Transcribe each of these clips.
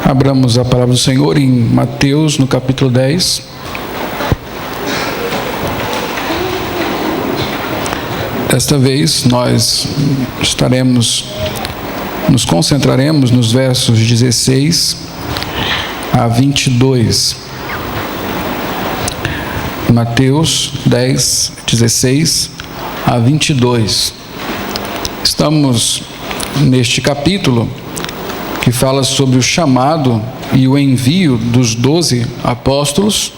Abramos a palavra do Senhor em Mateus, no capítulo 10. Desta vez nós nos concentraremos nos versos 16 a 22. Mateus 10, 16 a 22. Estamos neste capítulo que fala sobre o chamado e o envio dos 12 apóstolos.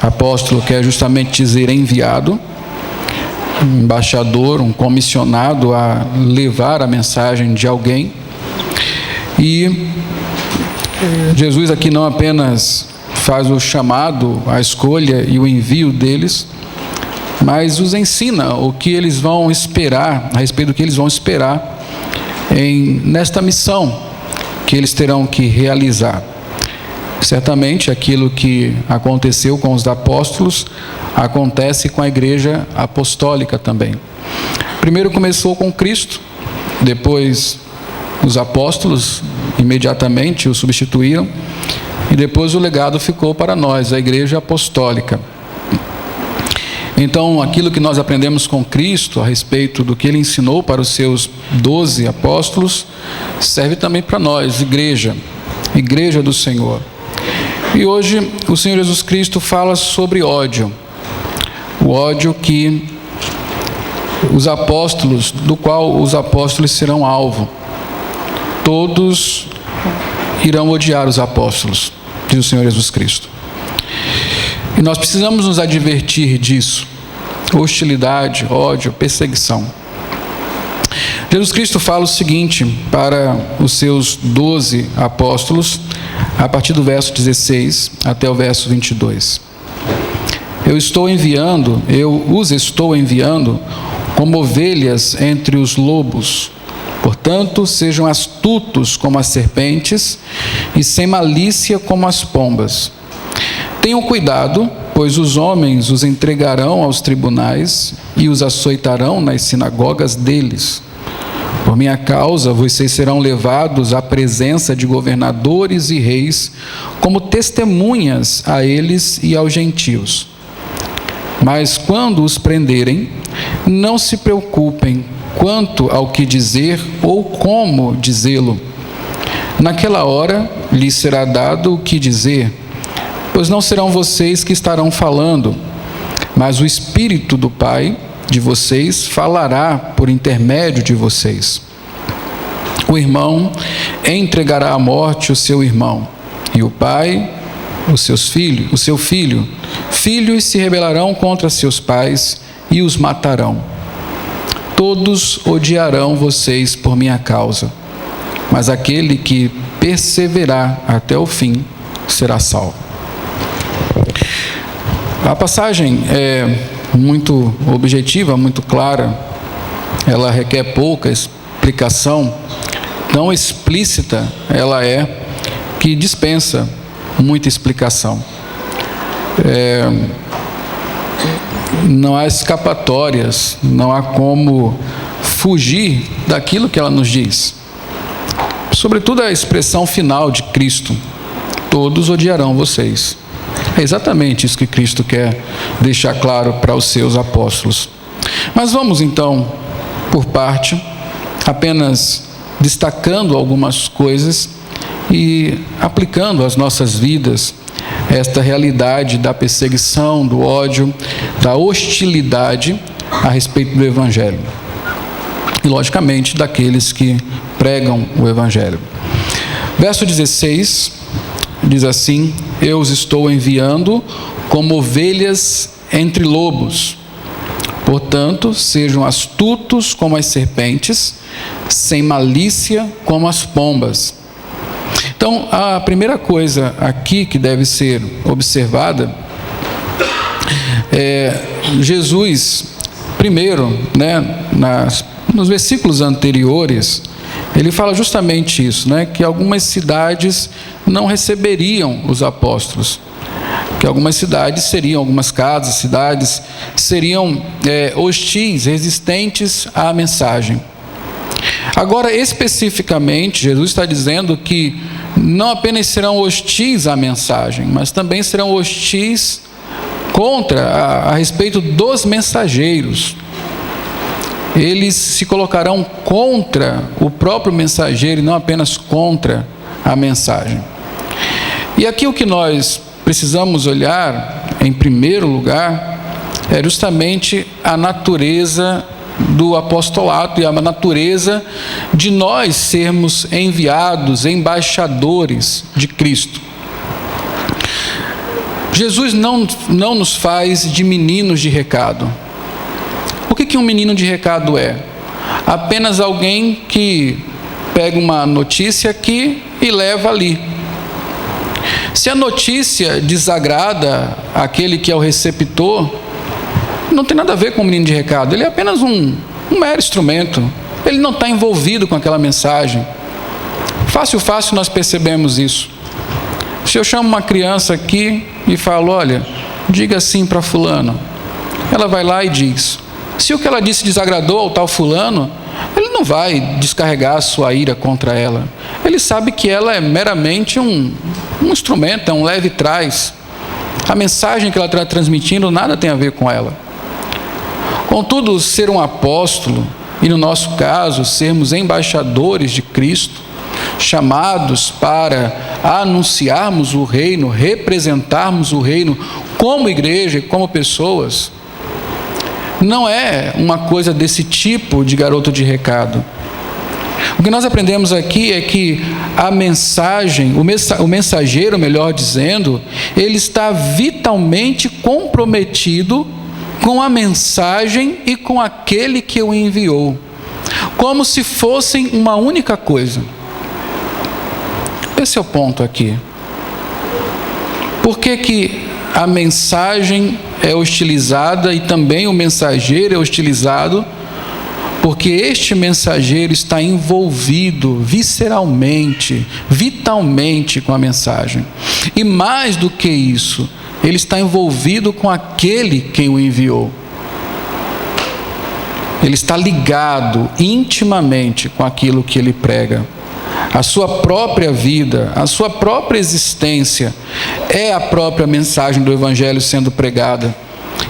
Apóstolo quer justamente dizer enviado, um embaixador, um comissionado a levar a mensagem de alguém. E Jesus aqui não apenas faz o chamado, a escolha e o envio deles, mas os ensina o que eles vão esperar, a respeito do que eles vão esperar nesta missão que eles terão que realizar. Certamente aquilo que aconteceu com os apóstolos acontece com a igreja apostólica também. Primeiro começou com Cristo, depois os apóstolos imediatamente o substituíram, e depois o legado ficou para nós, a igreja apostólica. Então, aquilo que nós aprendemos com Cristo a respeito do que Ele ensinou para os seus 12 apóstolos, serve também para nós, igreja do Senhor. E hoje o Senhor Jesus Cristo fala sobre ódio, o ódio que do qual os apóstolos serão alvo. Todos irão odiar os apóstolos, diz o Senhor Jesus Cristo. E nós precisamos nos advertir disso: hostilidade, ódio, perseguição. Jesus Cristo fala o seguinte para os seus 12 apóstolos, a partir do verso 16 até o verso 22. Eu os estou enviando como ovelhas entre os lobos. Portanto, sejam astutos como as serpentes e sem malícia como as pombas. Tenham cuidado, pois os homens os entregarão aos tribunais e os açoitarão nas sinagogas deles. Por minha causa, vocês serão levados à presença de governadores e reis, como testemunhas a eles e aos gentios. Mas quando os prenderem, não se preocupem quanto ao que dizer ou como dizê-lo. Naquela hora lhes será dado o que dizer, pois não serão vocês que estarão falando, mas o Espírito do Pai de vocês falará por intermédio de vocês. O irmão entregará à morte o seu irmão, e o pai o seu filho. Filhos se rebelarão contra seus pais e os matarão. Todos odiarão vocês por minha causa, mas aquele que perseverar até o fim será salvo. A passagem é muito objetiva, muito clara. Ela requer pouca explicação. Tão explícita ela é que dispensa muita explicação. Não há escapatórias, não há como fugir daquilo que ela nos diz. Sobretudo a expressão final de Cristo: todos odiarão vocês. É exatamente isso que Cristo quer deixar claro para os seus apóstolos. Mas vamos então, por parte, apenas destacando algumas coisas e aplicando às nossas vidas esta realidade da perseguição, do ódio, da hostilidade a respeito do Evangelho. E, logicamente, daqueles que pregam o Evangelho. Verso 16 diz assim: eu os estou enviando como ovelhas entre lobos. Portanto, sejam astutos como as serpentes, sem malícia como as pombas. Então, a primeira coisa aqui que deve ser observada é Jesus, primeiro, nos versículos anteriores, ele fala justamente isso, que algumas cidades não receberiam os apóstolos, que algumas casas, cidades seriam hostis, resistentes à mensagem. Agora, especificamente, Jesus está dizendo que não apenas serão hostis à mensagem, mas também serão hostis a respeito dos mensageiros. Eles se colocarão contra o próprio mensageiro e não apenas contra a mensagem. E aqui o que nós precisamos olhar, em primeiro lugar, é justamente a natureza do apostolado e a natureza de nós sermos enviados, embaixadores de Cristo. Jesus não nos faz de meninos de recado. O que um menino de recado é? Apenas alguém que pega uma notícia aqui e leva ali. Se a notícia desagrada aquele que é o receptor, não tem nada a ver com o menino de recado. Ele é apenas um mero instrumento. Ele não está envolvido com aquela mensagem. Fácil nós percebemos isso. Se eu chamo uma criança aqui e falo, olha, diga assim para fulano, ela vai lá e diz. Se o que ela disse desagradou ao tal fulano, ele não vai descarregar a sua ira contra ela. Ele sabe que ela é meramente um instrumento, é um leve trás. A mensagem que ela está transmitindo nada tem a ver com ela. Contudo, ser um apóstolo, e no nosso caso, sermos embaixadores de Cristo, chamados para anunciarmos o reino, representarmos o reino como igreja e como pessoas, não é uma coisa desse tipo de garoto de recado. O que nós aprendemos aqui é que a mensagem, o mensageiro, melhor dizendo, ele está vitalmente comprometido com a mensagem e com aquele que o enviou, como se fossem uma única coisa. Esse é o ponto aqui. Por que a mensagem é hostilizada e também o mensageiro é hostilizado? Porque este mensageiro está envolvido visceralmente, vitalmente com a mensagem. E mais do que isso, ele está envolvido com aquele quem o enviou. Ele está ligado intimamente com aquilo que ele prega. A sua própria vida, a sua própria existência é a própria mensagem do Evangelho sendo pregada.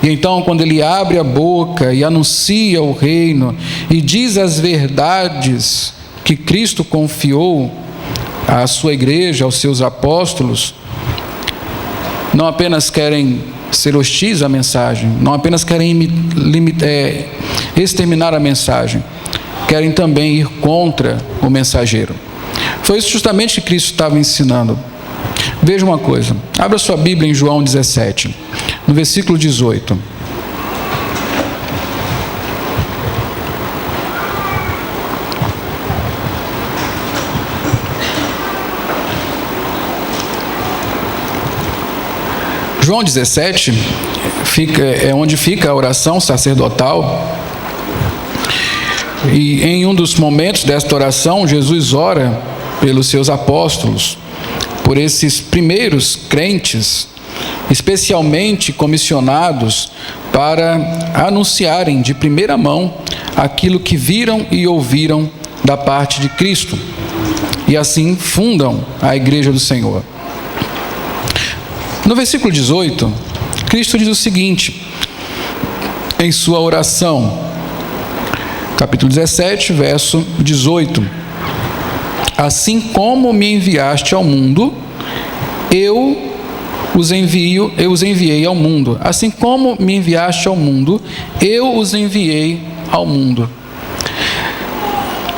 E então, quando ele abre a boca e anuncia o reino e diz as verdades que Cristo confiou à sua igreja, aos seus apóstolos, não apenas querem ser hostis à mensagem, não apenas querem exterminar a mensagem, querem também ir contra o mensageiro. Foi isso justamente que Cristo estava ensinando. Veja uma coisa, abra sua Bíblia em João 17, no versículo 18. João 17 é onde fica a oração sacerdotal. E em um dos momentos desta oração, Jesus ora pelos seus apóstolos, por esses primeiros crentes, especialmente comissionados para anunciarem de primeira mão aquilo que viram e ouviram da parte de Cristo, e assim fundam a igreja do Senhor. No versículo 18, Cristo diz o seguinte, em sua oração, capítulo 17, verso 18: assim como me enviaste ao mundo, eu os enviei ao mundo. Assim como me enviaste ao mundo, eu os enviei ao mundo.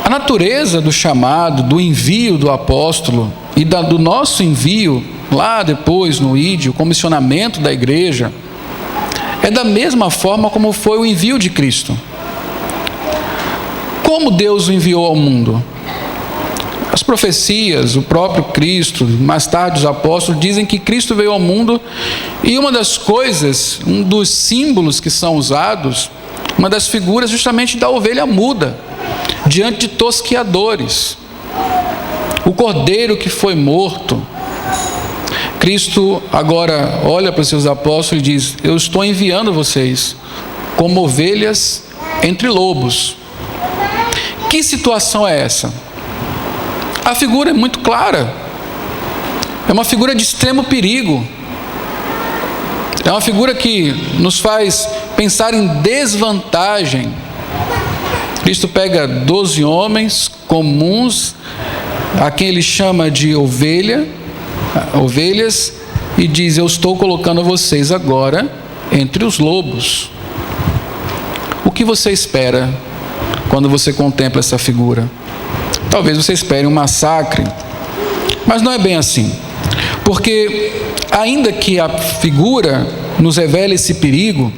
A natureza do chamado, do envio do apóstolo e do nosso envio, lá depois no ID, o comissionamento da igreja, é da mesma forma como foi o envio de Cristo. Como Deus o enviou ao mundo? As profecias, o próprio Cristo, mais tarde os apóstolos, dizem que Cristo veio ao mundo e uma das coisas, um dos símbolos que são usados, uma das figuras justamente da ovelha muda, diante de tosqueadores. O cordeiro que foi morto. Cristo agora olha para os seus apóstolos e diz: eu estou enviando vocês como ovelhas entre lobos. Que situação é essa? A figura é muito clara. É uma figura de extremo perigo. É uma figura que nos faz pensar em desvantagem. Cristo pega 12 homens comuns, a quem ele chama de ovelhas, e diz: eu estou colocando vocês agora entre os lobos. O que você espera quando você contempla essa figura? Talvez você espere um massacre, mas não é bem assim. Porque ainda que a figura nos revele esse perigo,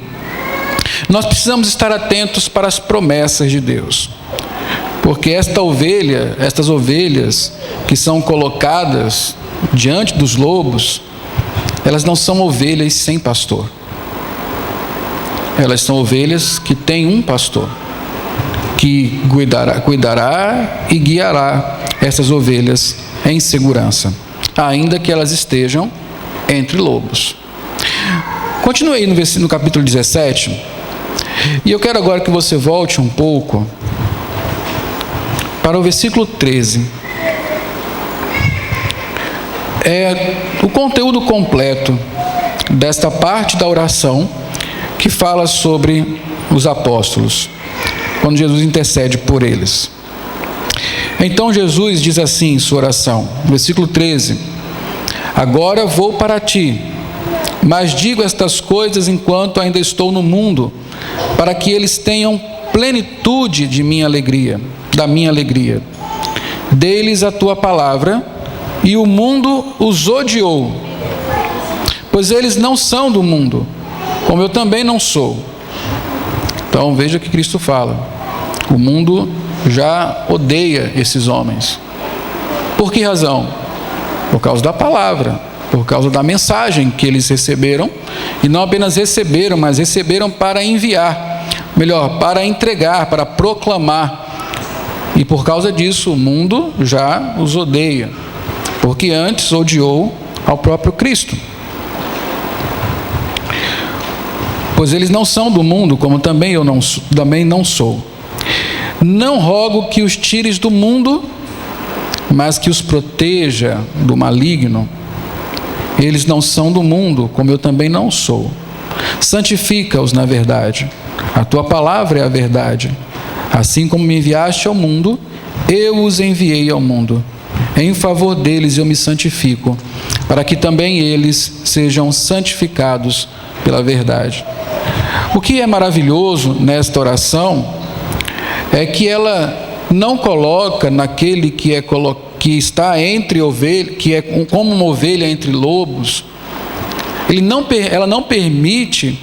nós precisamos estar atentos para as promessas de Deus. Porque estas ovelhas que são colocadas diante dos lobos, elas não são ovelhas sem pastor. Elas são ovelhas que têm um pastor, que cuidará e guiará essas ovelhas em segurança, ainda que elas estejam entre lobos. Continue aí no capítulo 17, e eu quero agora que você volte um pouco para o versículo 13. É o conteúdo completo desta parte da oração que fala sobre os apóstolos, quando Jesus intercede por eles. Então Jesus diz assim em sua oração, versículo 13: agora vou para ti, mas digo estas coisas enquanto ainda estou no mundo, para que eles tenham plenitude de minha alegria, da minha alegria. Dê-lhes a tua palavra, e o mundo os odiou, pois eles não são do mundo, como eu também não sou. Então veja o que Cristo fala: o mundo já odeia esses homens. Por que razão? Por causa da palavra, por causa da mensagem que eles receberam, e não apenas receberam, mas receberam para enviar, para entregar, para proclamar. E por causa disso o mundo já os odeia, porque antes odiou ao próprio Cristo. Pois eles não são do mundo, como também eu também não sou. Não rogo que os tires do mundo, mas que os proteja do maligno. Eles não são do mundo, como eu também não sou. Santifica-os na verdade. A tua palavra é a verdade. Assim como me enviaste ao mundo, eu os enviei ao mundo. Em favor deles eu me santifico, para que também eles sejam santificados pela verdade. O que é maravilhoso nesta oração é que ela não coloca naquele que está entre ovelhas, que é como uma ovelha entre lobos. Ela não permite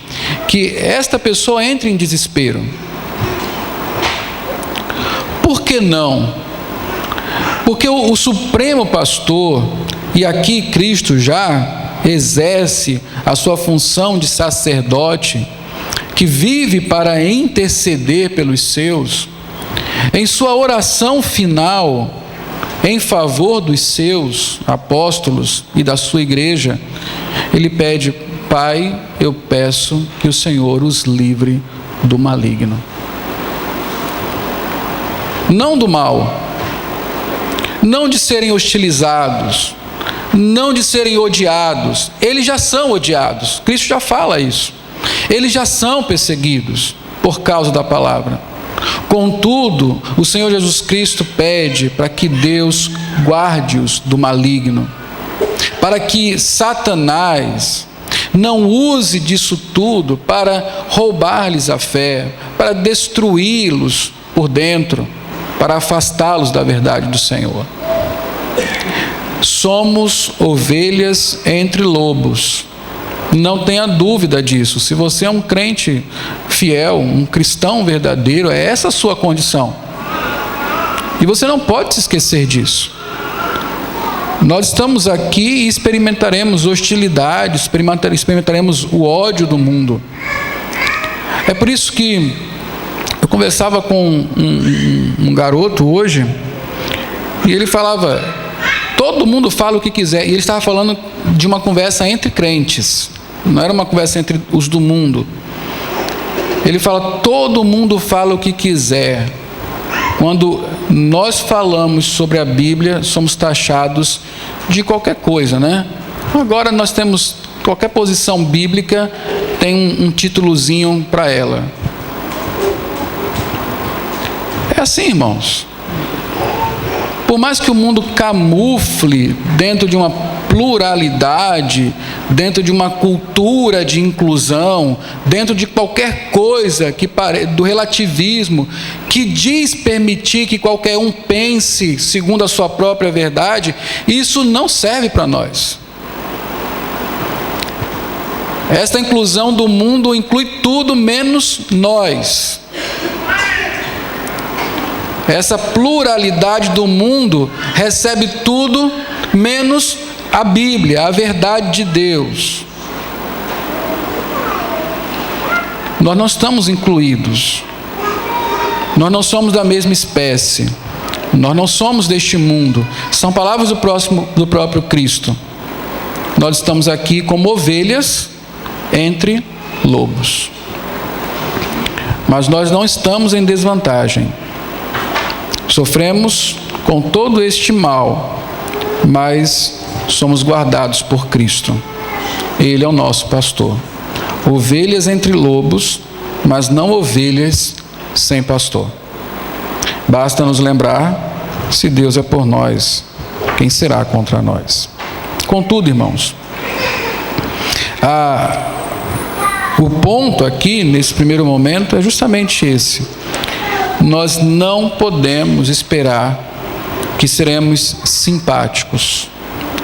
que esta pessoa entre em desespero. Por que não? Porque o supremo pastor, e aqui Cristo já exerce a sua função de sacerdote, que vive para interceder pelos seus, em sua oração final, em favor dos seus apóstolos e da sua igreja, ele pede: Pai, eu peço que o Senhor os livre do maligno. Não do mal, não de serem hostilizados, não de serem odiados. Eles já são odiados, Cristo já fala isso. Eles já são perseguidos por causa da palavra. Contudo, o Senhor Jesus Cristo pede para que Deus guarde-os do maligno, para que Satanás não use disso tudo para roubar-lhes a fé, para destruí-los por dentro, para afastá-los da verdade do Senhor. Somos ovelhas entre lobos. Não tenha dúvida disso. Se você é um crente fiel, um cristão verdadeiro, é essa a sua condição. E você não pode se esquecer disso. Nós estamos aqui e experimentaremos hostilidade, experimentaremos o ódio do mundo. É por isso que eu conversava com um garoto hoje, e ele falava: todo mundo fala o que quiser. E ele estava falando de uma conversa entre crentes, não era uma conversa entre os do mundo. Ele fala: todo mundo fala o que quiser, Quando nós falamos sobre a Bíblia, somos taxados de qualquer coisa, né? Agora nós temos, qualquer posição bíblica tem um títulozinho para ela. É assim, irmãos. Por mais que o mundo camufle dentro de uma pluralidade, dentro de uma cultura de inclusão, dentro de qualquer coisa do relativismo, que diz permitir que qualquer um pense segundo a sua própria verdade, isso não serve para nós. Esta inclusão do mundo inclui tudo menos nós. Essa pluralidade do mundo recebe tudo menos a Bíblia, a verdade de Deus. Nós não estamos incluídos. Nós não somos da mesma espécie. Nós não somos deste mundo. São palavras do próprio Cristo. Nós estamos aqui como ovelhas entre lobos. Mas nós não estamos em desvantagem. Sofremos com todo este mal, mas somos guardados por Cristo. Ele é o nosso pastor. Ovelhas entre lobos, mas não ovelhas sem pastor. Basta nos lembrar, se Deus é por nós, quem será contra nós? Contudo, irmãos, o ponto aqui, nesse primeiro momento, é justamente esse. Nós não podemos esperar que seremos simpáticos.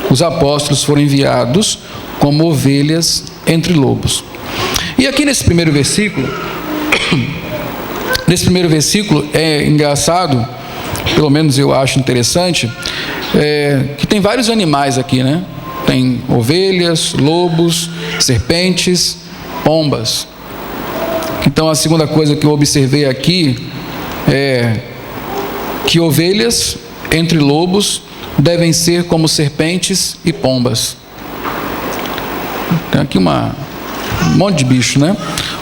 Os apóstolos foram enviados como ovelhas entre lobos. E aqui nesse primeiro versículo é engraçado, pelo menos eu acho interessante, que tem vários animais aqui, né? Tem ovelhas, lobos, serpentes, pombas. Então a segunda coisa que eu observei aqui é que ovelhas entre lobos devem ser como serpentes e pombas. Tem aqui um monte de bicho, né?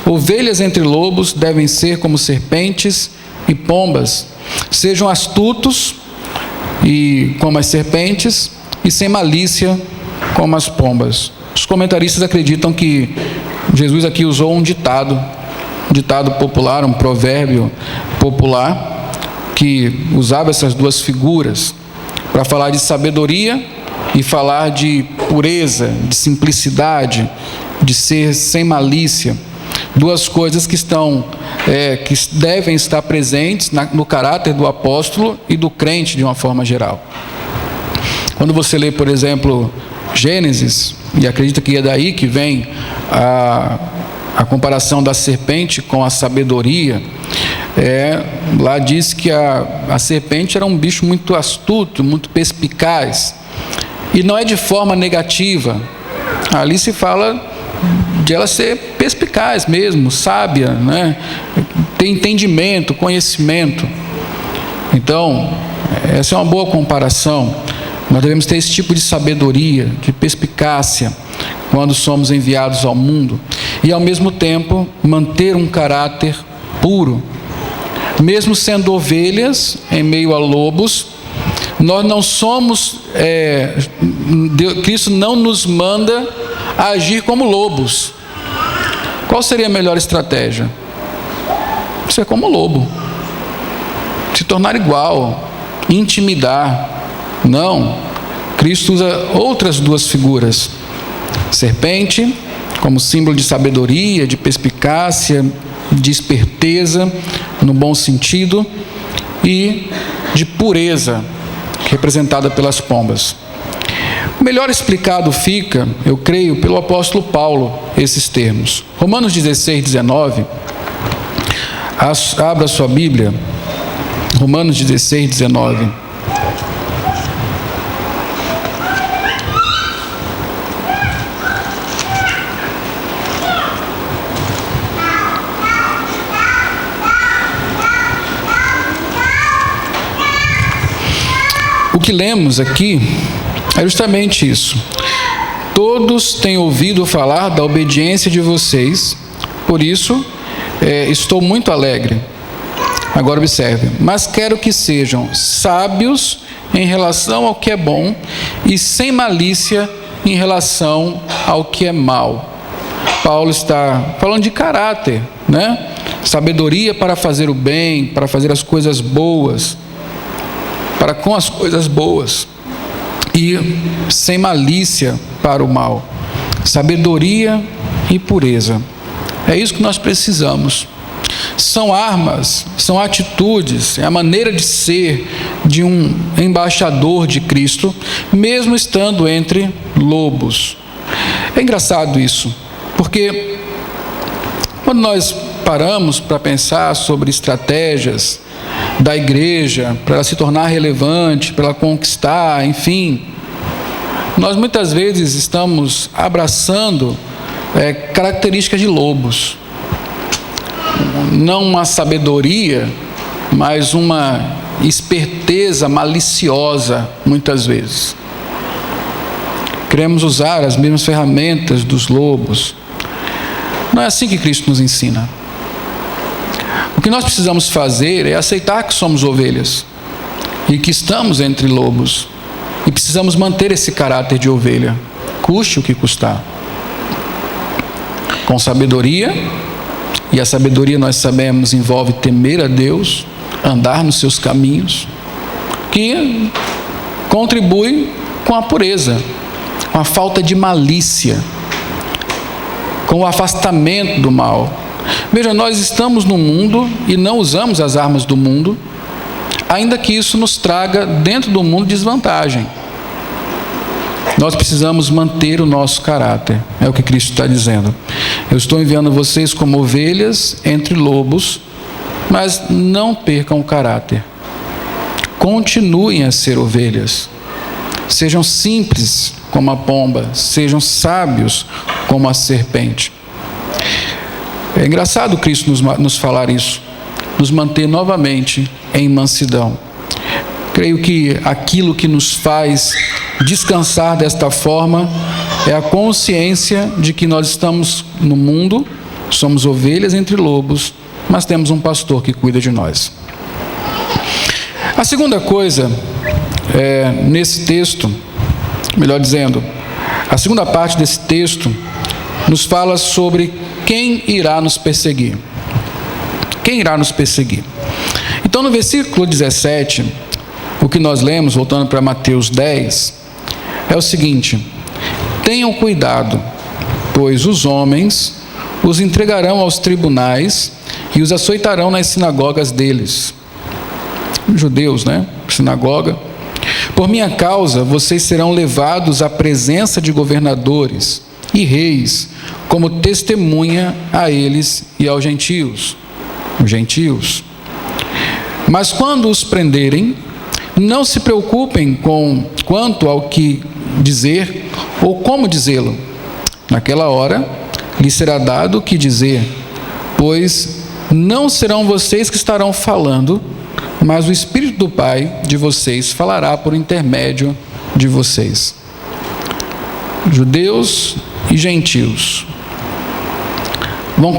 Ovelhas entre lobos devem ser como serpentes e pombas. Sejam astutos e como as serpentes e sem malícia como as pombas. Os comentaristas acreditam que Jesus aqui usou um ditado popular, um provérbio popular, que usava essas duas figuras para falar de sabedoria e falar de pureza, de simplicidade, de ser sem malícia. Duas coisas que devem estar presentes no caráter do apóstolo e do crente de uma forma geral. Quando você lê, por exemplo, Gênesis, e acredita que é daí que vem a comparação da serpente com a sabedoria, lá diz que a serpente era um bicho muito astuto, muito perspicaz, e não é de forma negativa. Ali se fala de ela ser perspicaz mesmo, sábia, né? Ter entendimento, conhecimento. Então, essa é uma boa comparação. Nós devemos ter esse tipo de sabedoria, de perspicácia, quando somos enviados ao mundo, e ao mesmo tempo manter um caráter puro. Mesmo sendo ovelhas em meio a lobos, nós não somos, Cristo não nos manda a agir como lobos. Qual seria a melhor estratégia? Ser como lobo, se tornar igual, intimidar. Não, Cristo usa outras duas figuras: serpente, como símbolo de sabedoria, de perspicácia, de esperteza, no bom sentido, e de pureza, representada pelas pombas. Melhor explicado fica, eu creio, pelo apóstolo Paulo, esses termos. Romanos 16, 19, abra sua Bíblia, Romanos 16, 19. O que lemos aqui é justamente isso. Todos têm ouvido falar da obediência de vocês, por isso estou muito alegre. Agora observe: mas quero que sejam sábios em relação ao que é bom e sem malícia em relação ao que é mal. Paulo está falando de caráter, né? Sabedoria para fazer o bem, para fazer as coisas boas, para com as coisas boas, e sem malícia para o mal. Sabedoria e pureza. É isso que nós precisamos. São armas, são atitudes, é a maneira de ser de um embaixador de Cristo, mesmo estando entre lobos. É engraçado isso, porque quando nós paramos para pensar sobre estratégias da igreja, para ela se tornar relevante, para ela conquistar, enfim, nós muitas vezes estamos abraçando características de lobos. Não uma sabedoria, mas uma esperteza maliciosa, muitas vezes. Queremos usar as mesmas ferramentas dos lobos. Não é assim que Cristo nos ensina. O que nós precisamos fazer é aceitar que somos ovelhas e que estamos entre lobos, e precisamos manter esse caráter de ovelha, custe o que custar, com sabedoria. E a sabedoria, nós sabemos, envolve temer a Deus, andar nos seus caminhos, que contribui com a pureza, com a falta de malícia, com o afastamento do mal. Veja, nós estamos no mundo e não usamos as armas do mundo, ainda que isso nos traga dentro do mundo desvantagem. Nós precisamos manter o nosso caráter, é o que Cristo está dizendo. Eu estou enviando vocês como ovelhas entre lobos, mas não percam o caráter. Continuem a ser ovelhas. Sejam simples como a pomba, sejam sábios como a serpente. É engraçado Cristo nos falar isso, nos manter novamente em mansidão. Creio que aquilo que nos faz descansar desta forma é a consciência de que nós estamos no mundo, somos ovelhas entre lobos, mas temos um pastor que cuida de nós. A segunda coisa, nesse texto, melhor dizendo, a segunda parte desse texto nos fala sobre quem irá nos perseguir. Quem irá nos perseguir? Então, no versículo 17, o que nós lemos, voltando para Mateus 10, é o seguinte: tenham cuidado, pois os homens os entregarão aos tribunais e os açoitarão nas sinagogas deles. Judeus, né? Sinagoga. Por minha causa, vocês serão levados à presença de governadores e reis, como testemunha a eles e aos gentios. Os gentios. Mas quando os prenderem, não se preocupem quanto ao que dizer ou como dizê-lo. Naquela hora, lhes será dado o que dizer, pois não serão vocês que estarão falando, mas o Espírito do Pai de vocês falará por intermédio de vocês. Judeus e gentios vão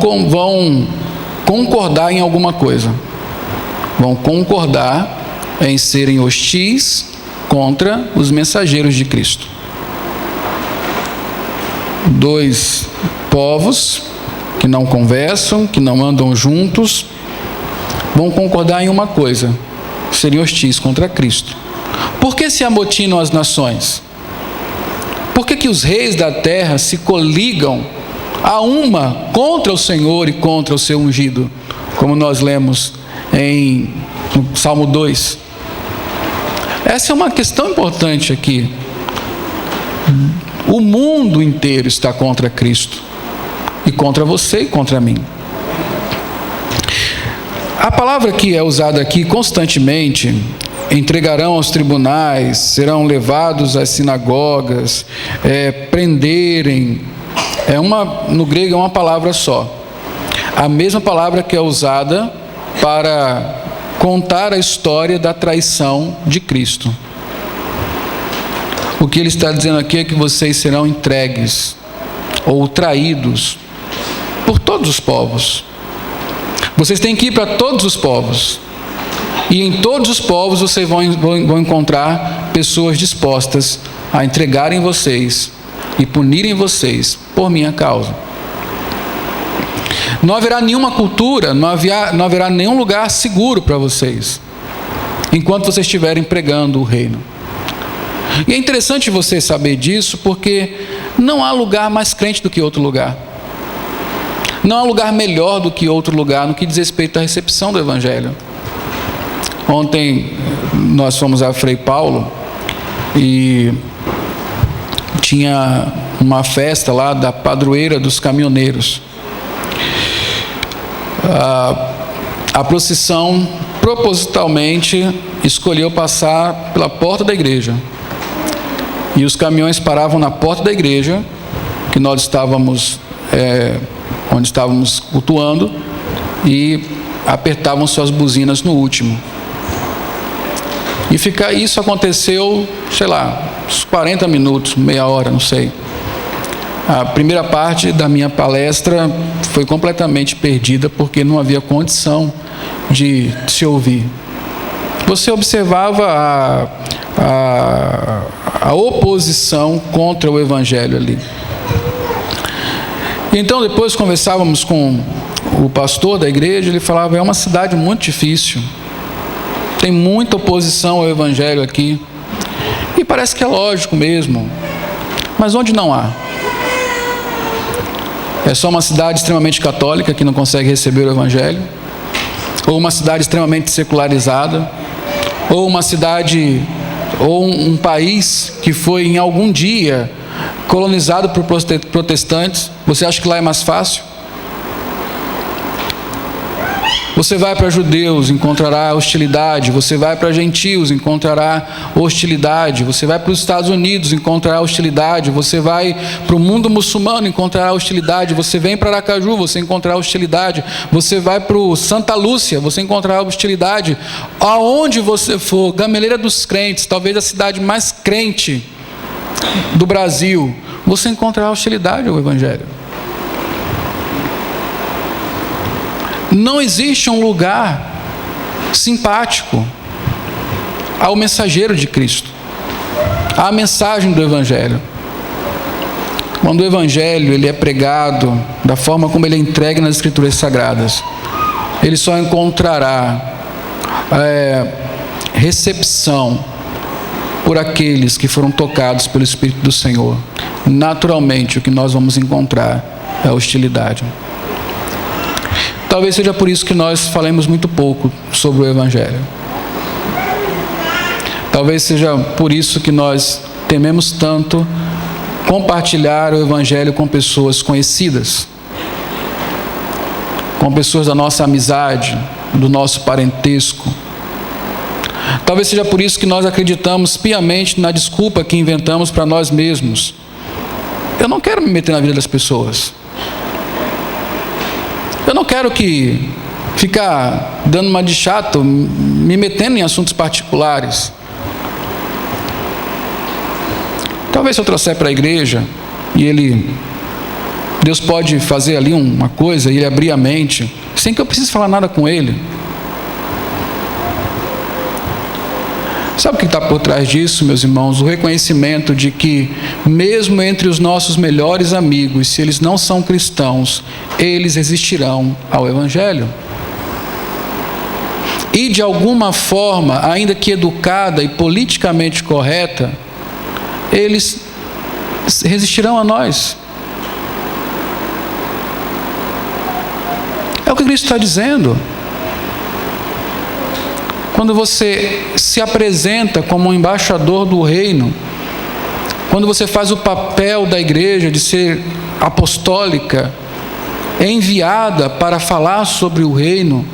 concordar em alguma coisa. Vão concordar em serem hostis contra os mensageiros de Cristo. Dois povos que não conversam, que não andam juntos, vão concordar em uma coisa: serem hostis contra Cristo. Por que se amotinam as nações? Por que os reis da terra se coligam a uma contra o Senhor e contra o seu ungido? Como nós lemos no Salmo 2. Essa é uma questão importante aqui. O mundo inteiro está contra Cristo, e contra você e contra mim. A palavra que é usada aqui constantemente, entregarão aos tribunais, serão levados às sinagogas, prenderem, no grego é uma palavra só. A mesma palavra que é usada para contar a história da traição de Cristo. O que ele está dizendo aqui é que vocês serão entregues ou traídos por todos os povos. Vocês têm que ir para todos os povos. E em todos os povos vocês vão encontrar pessoas dispostas a entregarem vocês e punirem vocês por minha causa. Não haverá nenhuma cultura, não haverá nenhum lugar seguro para vocês, enquanto vocês estiverem pregando o reino. E é interessante você saber disso, porque não há lugar mais crente do que outro lugar. Não há lugar melhor do que outro lugar no que diz respeito à recepção do Evangelho. Ontem nós fomos a Frei Paulo e tinha uma festa lá da padroeira dos caminhoneiros. A procissão propositalmente escolheu passar pela porta da igreja. E os caminhões paravam na porta da igreja, que nós estávamos, onde estávamos cultuando, e apertavam suas buzinas no último. E isso aconteceu, sei lá, uns 40 minutos, meia hora, não sei. A primeira parte da minha palestra foi completamente perdida, porque não havia condição de se ouvir. Você observava a oposição contra o Evangelho ali. Então depois conversávamos com o pastor da igreja, ele falava, é uma cidade muito difícil, tem muita oposição ao Evangelho aqui, e parece que é lógico mesmo, mas onde não há? É só uma cidade extremamente católica que não consegue receber o Evangelho? Ou uma cidade extremamente secularizada? Ou uma cidade, ou um país que foi em algum dia colonizado por protestantes? Você acha que lá é mais fácil? Você vai para judeus, encontrará hostilidade. Você vai para gentios, encontrará hostilidade. Você vai para os Estados Unidos, encontrará hostilidade. Você vai para o mundo muçulmano, encontrará hostilidade. Você vem para Aracaju, você encontrará hostilidade. Você vai para o Santa Lúcia, você encontrará hostilidade. Aonde você for, Gameleira dos Crentes, talvez a cidade mais crente do Brasil, você encontrará hostilidade ao Evangelho. Não existe um lugar simpático ao mensageiro de Cristo, à mensagem do Evangelho. Quando o Evangelho ele é pregado da forma como ele é entregue nas Escrituras Sagradas, ele só encontrará recepção por aqueles que foram tocados pelo Espírito do Senhor. Naturalmente, o que nós vamos encontrar é a hostilidade. Talvez seja por isso que nós falemos muito pouco sobre o Evangelho. Talvez seja por isso que nós tememos tanto compartilhar o Evangelho com pessoas conhecidas, com pessoas da nossa amizade, do nosso parentesco. Talvez seja por isso que nós acreditamos piamente na desculpa que inventamos para nós mesmos. Eu não quero me meter na vida das pessoas. Eu não quero ficar dando uma de chato, me metendo em assuntos particulares. Talvez se eu trouxer para a igreja e Deus pode fazer ali uma coisa e ele abrir a mente, sem que eu precise falar nada com ele. Sabe o que está por trás disso, meus irmãos? O reconhecimento de que, mesmo entre os nossos melhores amigos, se eles não são cristãos, eles resistirão ao Evangelho. E, de alguma forma, ainda que educada e politicamente correta, eles resistirão a nós. É o que Cristo está dizendo. Quando você se apresenta como um embaixador do reino, quando você faz o papel da igreja de ser apostólica, enviada para falar sobre o reino,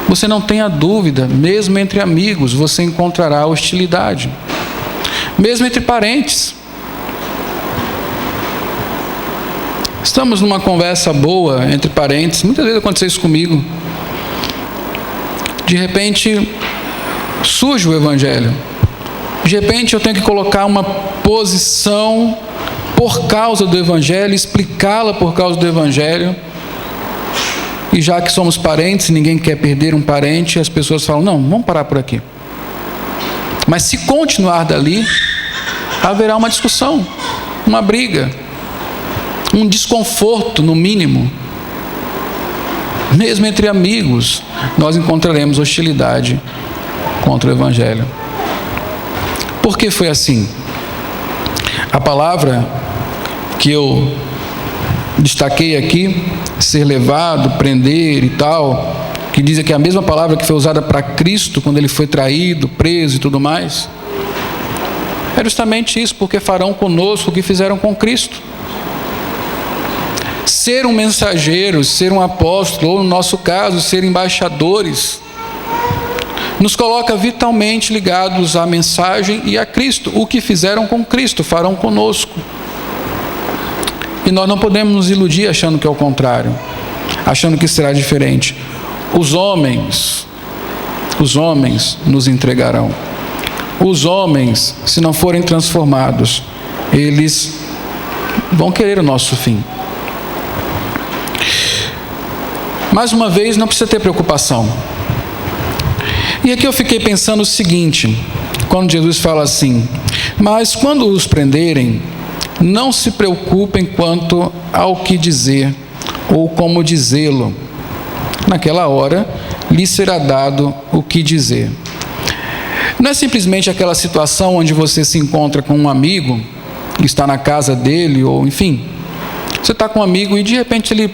você não tenha dúvida, mesmo entre amigos, você encontrará hostilidade. Mesmo entre parentes. Estamos numa conversa boa entre parentes, muitas vezes aconteceu isso comigo. De repente, surge o Evangelho. De repente, eu tenho que colocar uma posição por causa do Evangelho, explicá-la por causa do Evangelho. E já que somos parentes, ninguém quer perder um parente, as pessoas falam, não, vamos parar por aqui. Mas se continuar dali, haverá uma discussão, uma briga, um desconforto no mínimo. Mesmo entre amigos, nós encontraremos hostilidade contra o Evangelho. Por que foi assim? A palavra que eu destaquei aqui, ser levado, prender e tal, que diz que é a mesma palavra que foi usada para Cristo quando ele foi traído, preso e tudo mais, é justamente isso, porque farão conosco o que fizeram com Cristo. Ser um mensageiro, ser um apóstolo, ou no nosso caso, ser embaixadores, nos coloca vitalmente ligados à mensagem e a Cristo. O que fizeram com Cristo, farão conosco. E nós não podemos nos iludir achando que é o contrário, achando que será diferente. Os homens nos entregarão. Os homens, se não forem transformados, eles vão querer o nosso fim. Mais uma vez, não precisa ter preocupação. E aqui eu fiquei pensando o seguinte, quando Jesus fala assim, mas quando os prenderem, não se preocupem quanto ao que dizer ou como dizê-lo. Naquela hora, lhe será dado o que dizer. Não é simplesmente aquela situação onde você se encontra com um amigo, está na casa dele, ou enfim, você está com um amigo e de repente ele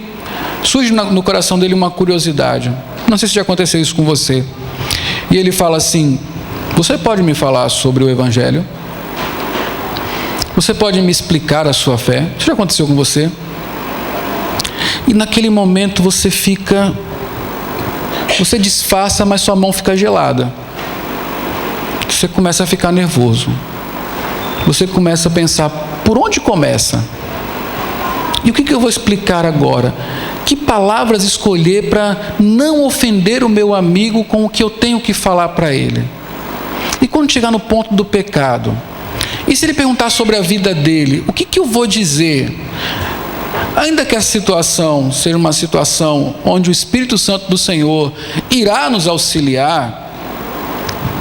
surge no coração dele uma curiosidade. Não sei se já aconteceu isso com você. E ele fala assim, você pode me falar sobre o Evangelho? Você pode me explicar a sua fé? Isso já aconteceu com você? E naquele momento você disfarça, mas sua mão fica gelada. Você começa a ficar nervoso. Você começa a pensar, por onde começa? E o que eu vou explicar agora? Que palavras escolher para não ofender o meu amigo com o que eu tenho que falar para ele? E quando chegar no ponto do pecado, e se ele perguntar sobre a vida dele, o que eu vou dizer? Ainda que essa situação seja uma situação onde o Espírito Santo do Senhor irá nos auxiliar,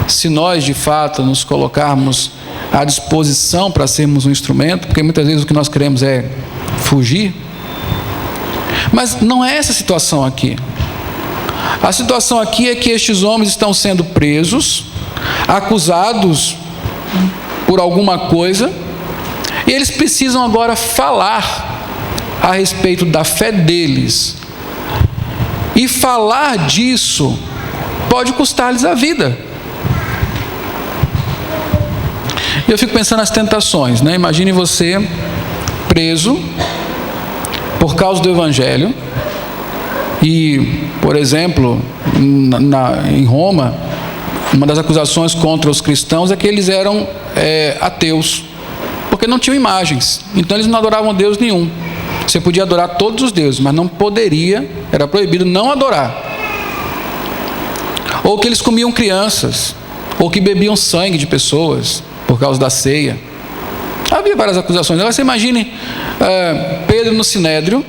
se nós de fato nos colocarmos à disposição para sermos um instrumento, porque muitas vezes o que nós queremos é fugir. Mas não é essa a situação aqui. A situação aqui é que estes homens estão sendo presos, acusados por alguma coisa, e eles precisam agora falar a respeito da fé deles. E falar disso pode custar-lhes a vida. Eu fico pensando nas tentações, né? Imagine você preso por causa do Evangelho e, por exemplo, em Roma, uma das acusações contra os cristãos é que eles eram ateus, porque não tinham imagens, então eles não adoravam Deus nenhum. Você podia adorar todos os deuses, mas não poderia, era proibido não adorar. Ou que eles comiam crianças, ou que bebiam sangue de pessoas por causa da ceia. Havia várias acusações. Agora você imagine Pedro no Sinédrio,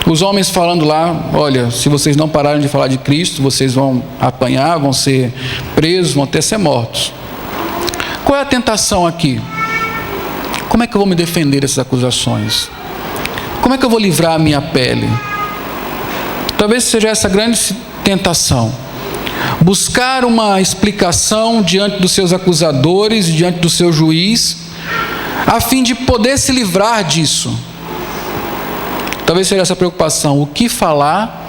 os homens falando lá, olha, se vocês não pararem de falar de Cristo, vocês vão apanhar, vão ser presos, vão até ser mortos. Qual é a tentação aqui? Como é que eu vou me defender dessas acusações? Como é que eu vou livrar a minha pele? Talvez seja essa grande tentação. Buscar uma explicação diante dos seus acusadores, diante do seu juiz, a fim de poder se livrar disso. Talvez seja essa preocupação. O que falar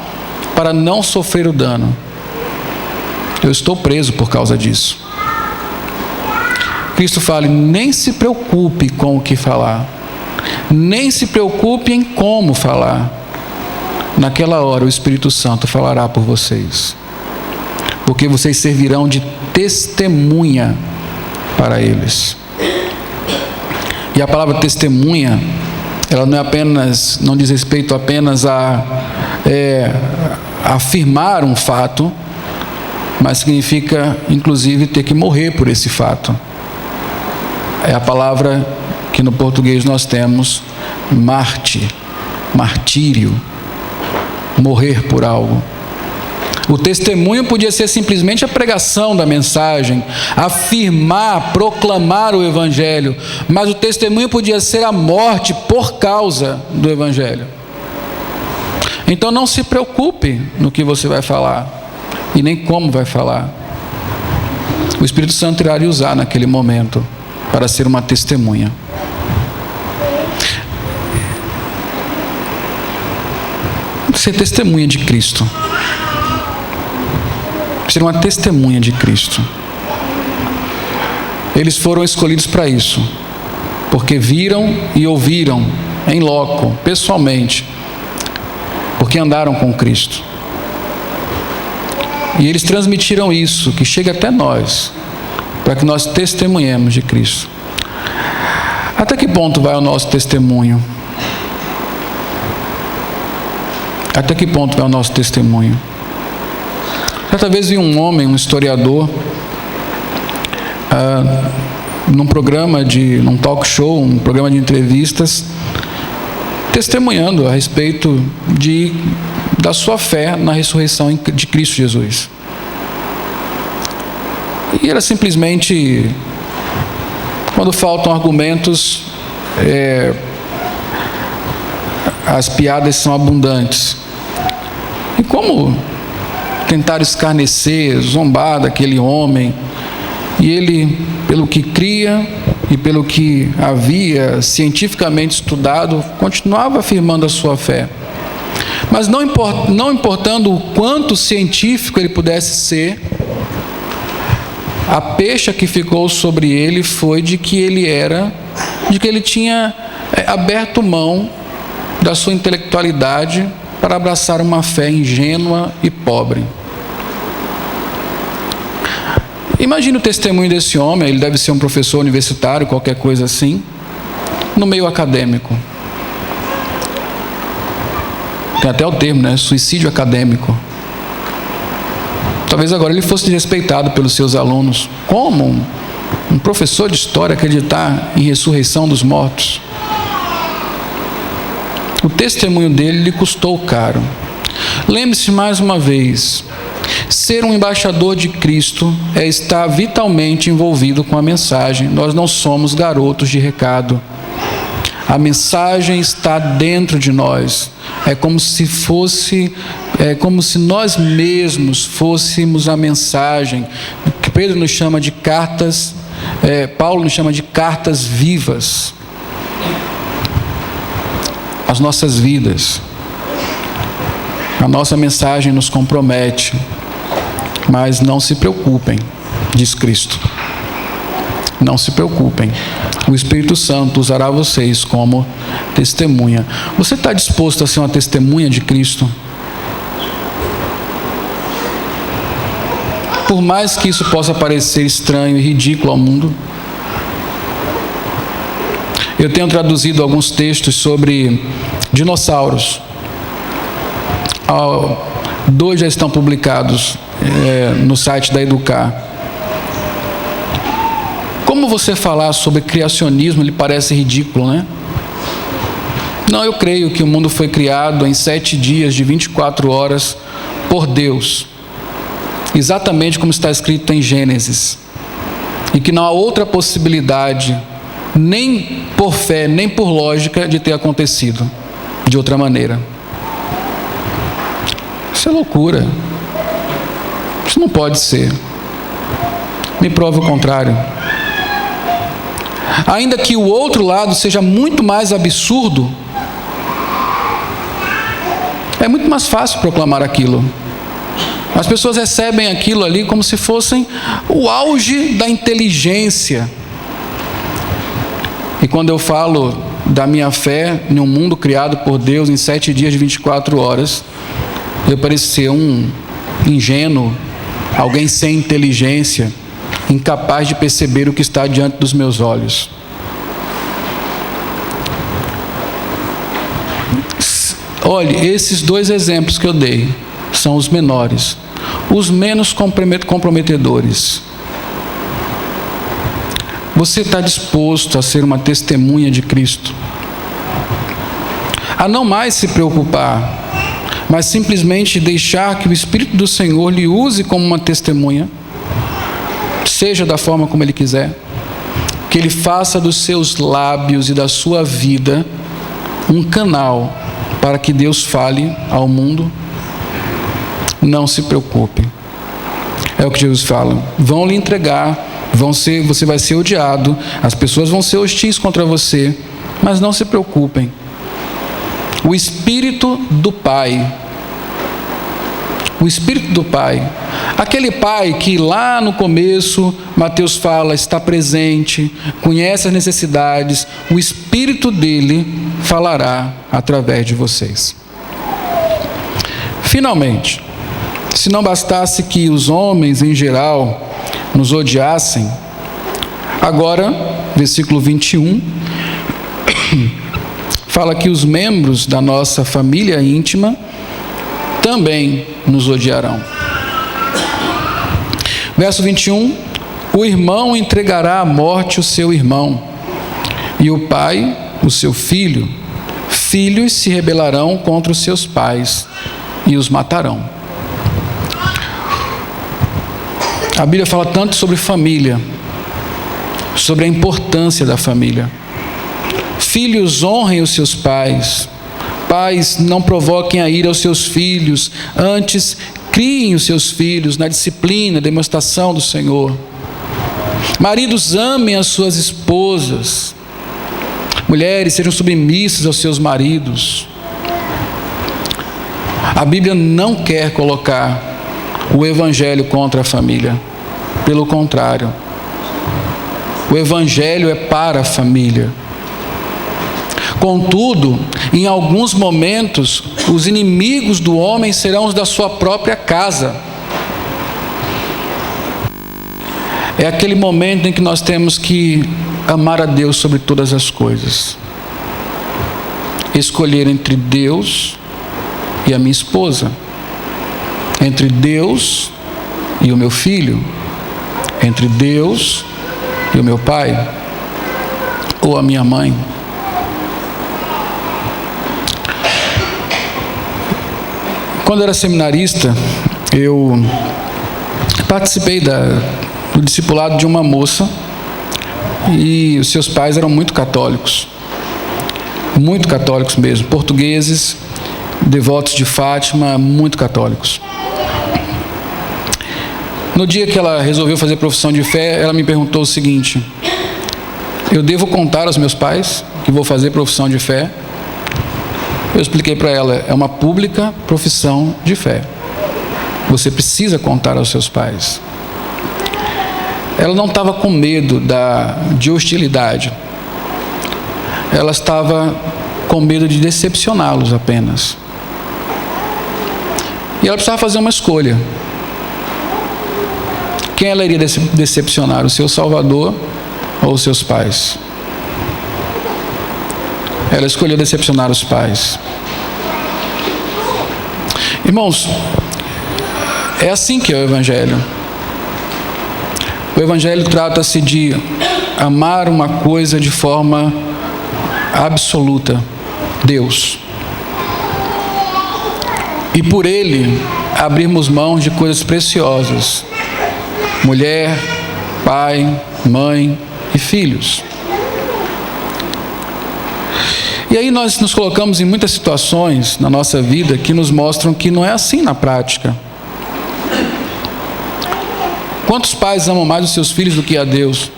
para não sofrer o dano? Eu estou preso por causa disso. Cristo fala, nem se preocupe com o que falar. Nem se preocupe em como falar. Naquela hora o Espírito Santo falará por vocês. Porque vocês servirão de testemunha para eles. E a palavra testemunha, ela não diz respeito apenas a afirmar um fato, mas significa, inclusive, ter que morrer por esse fato. É a palavra que no português nós temos martírio. morrer por algo. O testemunho podia ser simplesmente a pregação da mensagem, afirmar, proclamar o Evangelho, mas o testemunho podia ser a morte por causa do Evangelho. Então não se preocupe no que você vai falar e nem como vai falar. O Espírito Santo irá lhe usar naquele momento para ser uma testemunha. Ser testemunha de Cristo. Ser uma testemunha de Cristo. Eles foram escolhidos para isso, porque viram e ouviram em loco, pessoalmente, porque andaram com Cristo. E eles transmitiram isso, que chega até nós, para que nós testemunhemos de Cristo. Até que ponto vai o nosso testemunho? Até que ponto vai o nosso testemunho? Certa vez vi um homem, um historiador, num talk show, um programa de entrevistas, testemunhando a respeito da sua fé na ressurreição de Cristo Jesus. E era simplesmente, quando faltam argumentos, as piadas são abundantes. E como tentar escarnecer, zombar daquele homem, e ele, pelo que cria e pelo que havia cientificamente estudado, continuava afirmando a sua fé. Mas não importando o quanto científico ele pudesse ser, a pecha que ficou sobre ele foi de que ele tinha aberto mão da sua intelectualidade para abraçar uma fé ingênua e pobre. Imagine o testemunho desse homem, ele deve ser um professor universitário, qualquer coisa assim, no meio acadêmico. Tem até o termo, né? Suicídio acadêmico. Talvez agora ele fosse desrespeitado pelos seus alunos. Como um professor de história acreditar em ressurreição dos mortos? O testemunho dele lhe custou caro. Lembre-se mais uma vez, ser um embaixador de Cristo é estar vitalmente envolvido com a mensagem. Nós não somos garotos de recado. A mensagem está dentro de nós. É como se nós mesmos fôssemos a mensagem. Que Pedro nos chama de cartas, Paulo nos chama de cartas vivas. As nossas vidas. A nossa mensagem nos compromete. Mas não se preocupem, diz Cristo. Não se preocupem. O Espírito Santo usará vocês como testemunha. Você está disposto a ser uma testemunha de Cristo? Por mais que isso possa parecer estranho e ridículo ao mundo. Eu tenho traduzido alguns textos sobre dinossauros. 2 já estão publicados no site da Educar. Como você falar sobre criacionismo lhe parece ridículo, né? Não, eu creio que o mundo foi criado em 7 dias de 24 horas por Deus, exatamente como está escrito em Gênesis, e que não há outra possibilidade, nem por fé, nem por lógica, de ter acontecido de outra maneira. Isso é loucura. Isso não pode ser. Me prove o contrário. Ainda que o outro lado seja muito mais absurdo, é muito mais fácil proclamar aquilo. As pessoas recebem aquilo ali como se fossem o auge da inteligência. E quando eu falo da minha fé em um mundo criado por Deus em 7 dias de 24 horas, eu pareço ser um ingênuo, alguém sem inteligência, incapaz de perceber o que está diante dos meus olhos. Olhe, esses 2 exemplos que eu dei são os menores, os menos comprometedores. Você está disposto a ser uma testemunha de Cristo? A não mais se preocupar mas simplesmente deixar que o Espírito do Senhor lhe use como uma testemunha, seja da forma como Ele quiser, que Ele faça dos seus lábios e da sua vida um canal para que Deus fale ao mundo. Não se preocupe. É o que Jesus fala. Vão lhe entregar, você vai ser odiado, as pessoas vão ser hostis contra você, mas não se preocupem. O Espírito do Pai, aquele Pai que lá no começo, Mateus fala, está presente, conhece as necessidades, o Espírito dele falará através de vocês. Finalmente, se não bastasse que os homens em geral nos odiassem, agora, versículo 21, fala que os membros da nossa família íntima também nos odiarão. Verso 21, o irmão entregará à morte o seu irmão, e o pai o seu filho. Filhos se rebelarão contra os seus pais e os matarão. A Bíblia fala tanto sobre família, sobre a importância da família. Filhos, honrem os seus pais. Pais, não provoquem a ira aos seus filhos, antes criem os seus filhos na disciplina, demonstração do Senhor. Maridos, amem as suas esposas. Mulheres, sejam submissas aos seus maridos. A Bíblia não quer colocar o Evangelho contra a família. Pelo contrário, o Evangelho é para a família. Contudo, em alguns momentos, os inimigos do homem serão os da sua própria casa. É aquele momento em que nós temos que amar a Deus sobre todas as coisas. Escolher entre Deus e a minha esposa. Entre Deus e o meu filho. Entre Deus e o meu pai. Ou a minha mãe. Quando eu era seminarista, eu participei do discipulado de uma moça e os seus pais eram muito católicos mesmo, portugueses, devotos de Fátima, muito católicos. No dia que ela resolveu fazer profissão de fé, ela me perguntou o seguinte: eu devo contar aos meus pais que vou fazer profissão de fé? Eu expliquei para ela, é uma pública profissão de fé. Você precisa contar aos seus pais. Ela não estava com medo de hostilidade. Ela estava com medo de decepcioná-los apenas. E ela precisava fazer uma escolha. Quem ela iria decepcionar? O seu Salvador ou os seus pais? Ela escolheu decepcionar os pais. Irmãos, é assim que é o Evangelho. O Evangelho trata-se de amar uma coisa de forma absoluta, Deus. E por Ele, abrirmos mão de coisas preciosas. Mulher, pai, mãe e filhos. E aí nós nos colocamos em muitas situações na nossa vida que nos mostram que não é assim na prática. Quantos pais amam mais os seus filhos do que a Deus?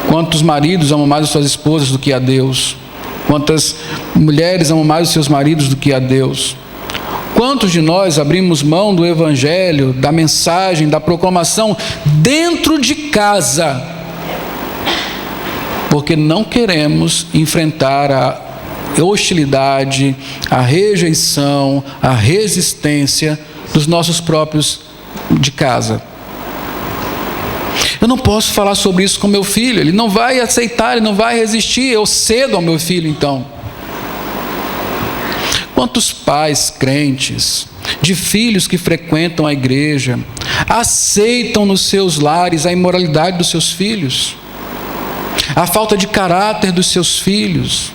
Quantos maridos amam mais as suas esposas do que a Deus? Quantas mulheres amam mais os seus maridos do que a Deus? Quantos de nós abrimos mão do Evangelho, da mensagem, da proclamação dentro de casa, porque não queremos enfrentar a hostilidade, a rejeição, a resistência dos nossos próprios de casa? Eu não posso falar sobre isso com meu filho, ele não vai aceitar, ele não vai resistir, eu cedo ao meu filho então. Quantos pais crentes, de filhos que frequentam a igreja, aceitam nos seus lares a imoralidade dos seus filhos, a falta de caráter dos seus filhos,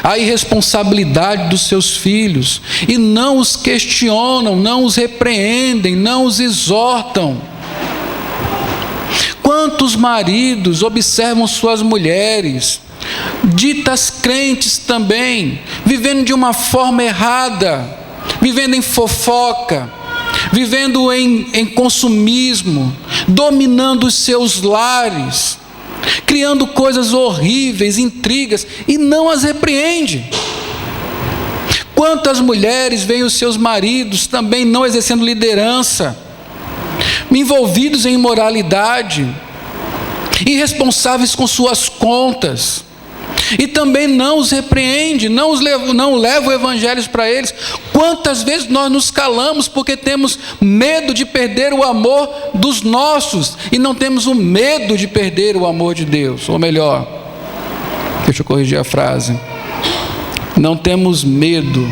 a irresponsabilidade dos seus filhos e não os questionam, não os repreendem, não os exortam. Quantos maridos observam suas mulheres, ditas crentes também, vivendo de uma forma errada, vivendo em fofoca, vivendo em consumismo, dominando os seus lares, criando coisas horríveis, intrigas, e não as repreende. Quantas mulheres veem os seus maridos também não exercendo liderança, envolvidos em imoralidade, irresponsáveis com suas contas, e também não os repreende, não leva o evangelho para eles. Quantas vezes nós nos calamos porque temos medo de perder o amor dos nossos e não temos o medo de perder o amor de Deus? Ou melhor, deixa eu corrigir a frase, não temos medo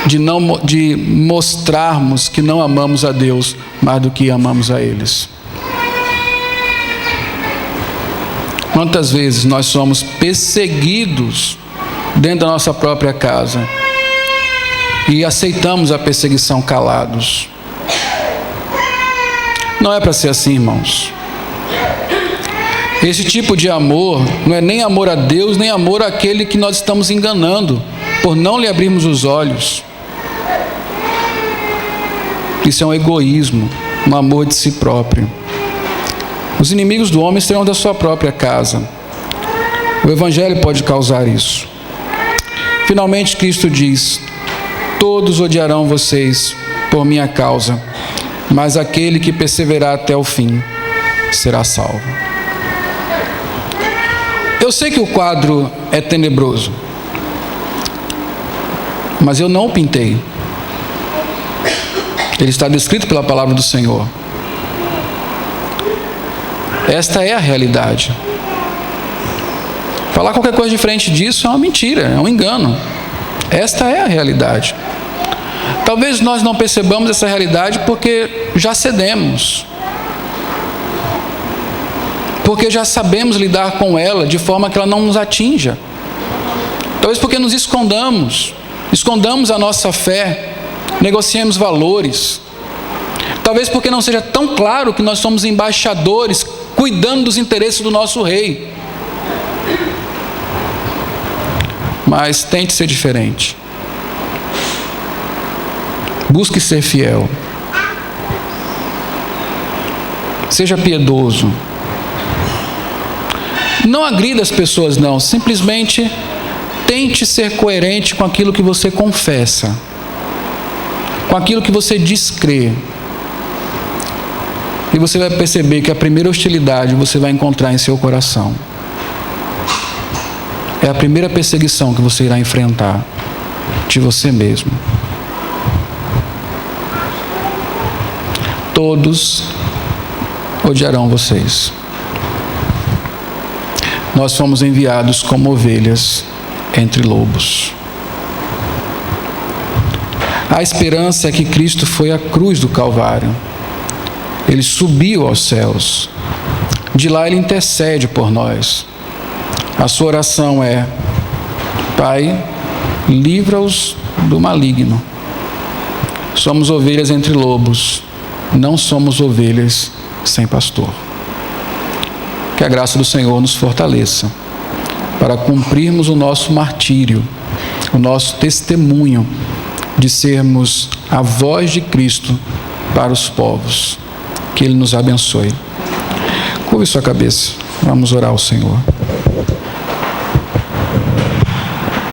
de mostrarmos que não amamos a Deus mais do que amamos a eles. Quantas vezes nós somos perseguidos dentro da nossa própria casa e aceitamos a perseguição calados? Não é para ser assim, irmãos. Esse tipo de amor não é nem amor a Deus, nem amor àquele que nós estamos enganando por não lhe abrirmos os olhos. Isso é um egoísmo, um amor de si próprio. Os inimigos do homem serão da sua própria casa. O Evangelho pode causar isso. Finalmente, Cristo diz: todos odiarão vocês por minha causa, mas aquele que perseverar até o fim será salvo. Eu sei que o quadro é tenebroso, mas eu não o pintei. Ele está descrito pela palavra do Senhor. Esta é a realidade. Falar qualquer coisa diferente disso é uma mentira, é um engano. Esta é a realidade. Talvez nós não percebamos essa realidade porque já cedemos, porque já sabemos lidar com ela de forma que ela não nos atinja. Talvez porque nos escondamos a nossa fé, negociemos valores. Talvez porque não seja tão claro que nós somos embaixadores cuidando dos interesses do nosso rei. Mas tente ser diferente. Busque ser fiel. Seja piedoso. Não agrida as pessoas, não. Simplesmente tente ser coerente com aquilo que você confessa, com aquilo que você diz crer. E você vai perceber que a primeira hostilidade você vai encontrar em seu coração. É a primeira perseguição que você irá enfrentar de você mesmo. Todos odiarão vocês. Nós fomos enviados como ovelhas entre lobos. A esperança é que Cristo foi à cruz do Calvário. Ele subiu aos céus. De lá ele intercede por nós. A sua oração é: Pai, livra-os do maligno. Somos ovelhas entre lobos, não somos ovelhas sem pastor. Que a graça do Senhor nos fortaleça para cumprirmos o nosso martírio, o nosso testemunho de sermos a voz de Cristo para os povos. Que Ele nos abençoe. Curve sua cabeça. Vamos orar ao Senhor.